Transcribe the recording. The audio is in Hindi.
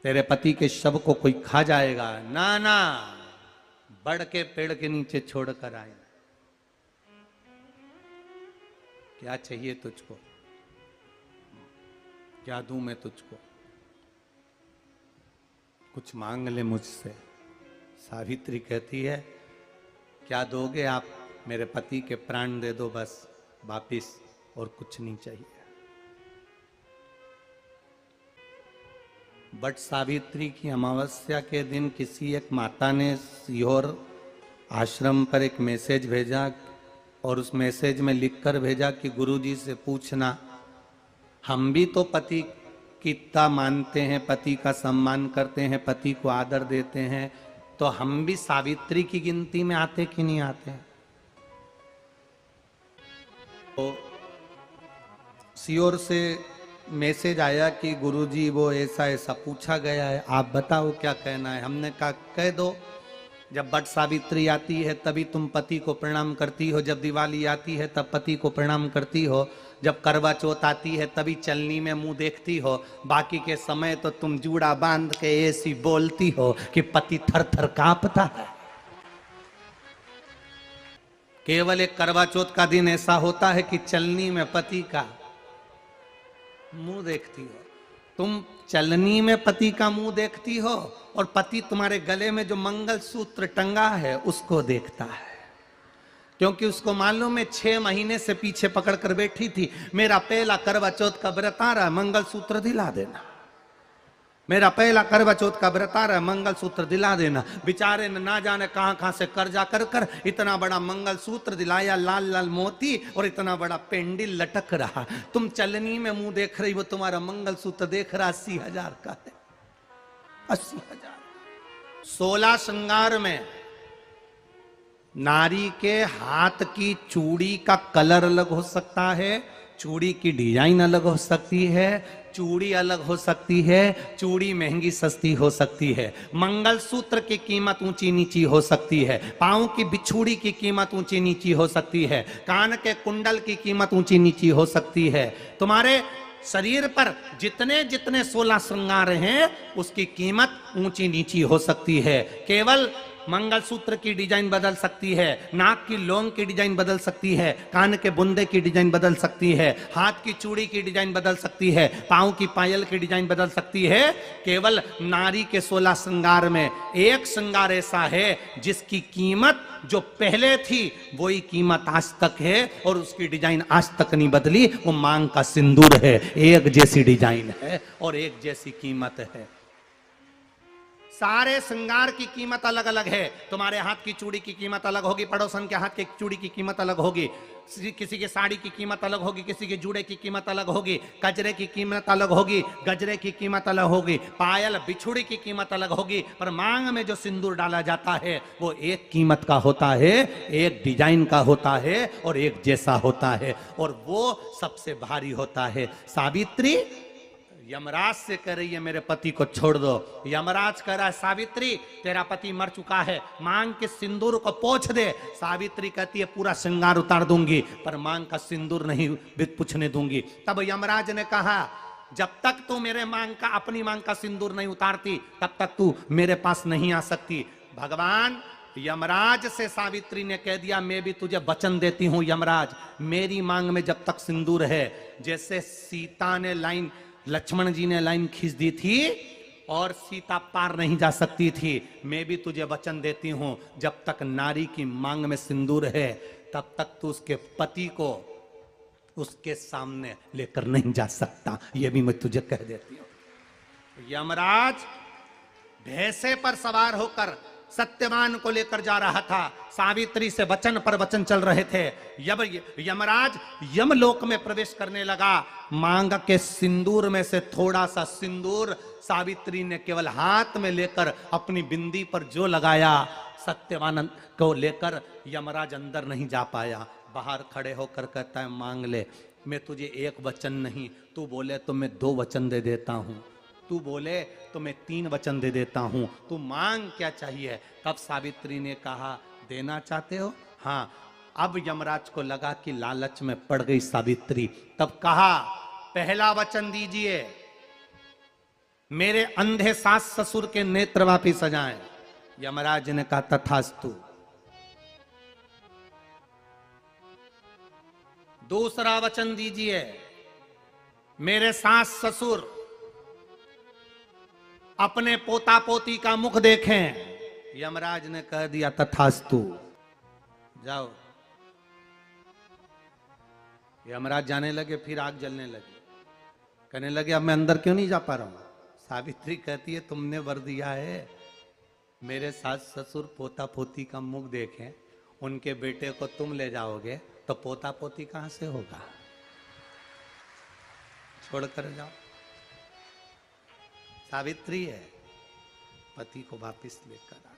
तेरे पति के शव को कोई खा जाएगा। ना ना, बढ़ के पेड़ के नीचे छोड़कर आए। क्या चाहिए तुझको? क्या दूं मैं तुझको? कुछ मांग ले मुझसे। सावित्री कहती है, क्या दोगे आप? मेरे पति के प्राण दे दो बस वापिस, और कुछ नहीं चाहिए। बट सावित्री की अमावस्या के दिन किसी एक माता ने सीहोर आश्रम पर एक मैसेज भेजा, और उस मैसेज में लिखकर भेजा कि गुरुजी से पूछना, हम भी तो पति की इतना मानते हैं, पति का सम्मान करते हैं, पति को आदर देते हैं, तो हम भी सावित्री की गिनती में आते कि नहीं आते? तो सीहोर से मैसेज आया कि गुरुजी वो ऐसा ऐसा पूछा गया है, आप बताओ क्या कहना है। हमने कहा कह दो, जब बट सावित्री आती है तभी तुम पति को प्रणाम करती हो, जब दिवाली आती है तब पति को प्रणाम करती हो, जब करवा चौथ आती है तभी चलनी में मुंह देखती हो, बाकी के समय तो तुम जूड़ा बांध के ऐसी बोलती हो कि पति थर थर कांपता है। केवल एक करवा चौथ का दिन ऐसा होता है कि चलनी में पति का मुंह देखती हो। तुम चलनी में पति का मुंह देखती हो, और पति तुम्हारे गले में जो मंगल सूत्र टंगा है उसको देखता है, क्योंकि उसको मालूम है 6 महीने से पीछे पकड़ कर बैठी थी, मेरा पहला करवा चौथ का व्रत आ रहा है, मंगल सूत्र दिला देना। मेरा पहला करवा चौथ का व्रत आ रहा है, मंगल सूत्र दिला देना। बेचारे ने ना जाने कहां कहां से कर्जा कर कर इतना बड़ा मंगल सूत्र दिलाया, लाल लाल मोती और इतना बड़ा पेंडिल लटक रहा। तुम चलनी में मुंह देख रही हो, तुम्हारा मंगल सूत्र देख रहा 80,000 का है। 80,000। 16 श्रृंगार में नारी के हाथ की चूड़ी का कलर अलग हो सकता है, चूड़ी की डिजाइन अलग हो सकती है, चूड़ी अलग हो सकती है, चूड़ी महंगी सस्ती हो सकती है, मंगलसूत्र की कीमत ऊंची नीची हो सकती है, पांव की बिछुड़ी की कीमत ऊंची नीची हो सकती है, कान के कुंडल की कीमत ऊंची नीची हो सकती है। तुम्हारे शरीर पर जितने जितने 16 श्रृंगार हैं उसकी कीमत ऊंची नीची हो सकती है। केवल मंगलसूत्र की डिजाइन बदल सकती है, नाक की लौंग की डिजाइन बदल सकती है, कान के बुंदे की डिजाइन बदल सकती है, हाथ की चूड़ी की डिजाइन बदल सकती है, पांव की पायल की डिजाइन बदल सकती है। केवल नारी के 16 श्रृंगार में एक श्रृंगार ऐसा है जिसकी कीमत जो पहले थी वही कीमत आज तक है, और उसकी डिजाइन आज तक नहीं बदली। वो मांग का सिंदूर है, एक जैसी डिजाइन है और एक जैसी कीमत है। सारे श्रृंगार की कीमत अलग अलग है। तुम्हारे हाथ की चूड़ी की कीमत अलग होगी, पड़ोसन के हाथ की चूड़ी की कीमत अलग होगी, किसी की साड़ी की कीमत अलग होगी, किसी के जूड़े की कीमत अलग होगी, गजरे की कीमत अलग होगी, गजरे की कीमत अलग होगी, पायल बिछुड़ी की कीमत अलग होगी, पर मांग में जो सिंदूर डाला जाता है वो एक कीमत का होता है, एक डिजाइन का होता है और एक जैसा होता है, और वो सबसे भारी होता है। सावित्री यमराज से कह रही है मेरे पति को छोड़ दो। यमराज कह रहा है सावित्री तेरा पति मर चुका है, मांग के सिंदूर को पोंछ दे। सावित्री कहती है पूरा श्रृंगार उतार दूंगी पर मांग का सिंदूर नहीं पूछने दूंगी। तब यमराज ने कहा जब तक तू मेरे मांग का अपनी मांग का सिंदूर नहीं उतारती तब तक तू मेरे पास नहीं आ सकती। भगवान यमराज से सावित्री ने कह दिया मैं भी तुझे वचन देती हूं यमराज, मेरी मांग में जब तक सिंदूर है, जैसे सीता ने लाइन लक्ष्मण जी ने लाइन खींच दी थी और सीता पार नहीं जा सकती थी, मैं भी तुझे वचन देती हूं जब तक नारी की मांग में सिंदूर है तब तक तू उसके पति को उसके सामने लेकर नहीं जा सकता, यह भी मैं तुझे कह देती हूं। यमराज भैंसे पर सवार होकर सत्यवान को लेकर जा रहा था, सावित्री से वचन पर वचन चल रहे थे। यमराज यमलोक में प्रवेश करने लगा। मांग के सिंदूर में से थोड़ा सा सिंदूर सावित्री ने केवल हाथ में लेकर अपनी बिंदी पर जो लगाया, सत्यवान को लेकर यमराज अंदर नहीं जा पाया। बाहर खड़े होकर कहता है मांग ले, मैं तुझे एक वचन नहीं, तू बोले तो मैं 2 वचन दे देता हूं, तू बोले तो मैं 3 वचन दे देता हूं, तू मांग क्या चाहिए। तब सावित्री ने कहा देना चाहते हो? हाँ। अब यमराज को लगा कि लालच में पड़ गई सावित्री, तब कहा पहला वचन दीजिए। मेरे अंधे सास ससुर के नेत्र वापिस आ जाएं। यमराज ने कहा तथास्तु। दूसरा वचन दीजिए, मेरे सास ससुर अपने पोता पोती का मुख देखें। यमराज ने कह दिया तथास्तु, जाओ। यमराज जाने लगे, फिर आग जलने लगी। कहने लगे अब मैं अंदर क्यों नहीं जा पा रहा हूं। सावित्री कहती है तुमने वर दिया है, मेरे सास ससुर पोता पोती का मुख देखें, उनके बेटे को तुम ले जाओगे तो पोता पोती कहां से होगा, छोड़कर जाओ। सावित्री है, पति को वापिस लेकर आ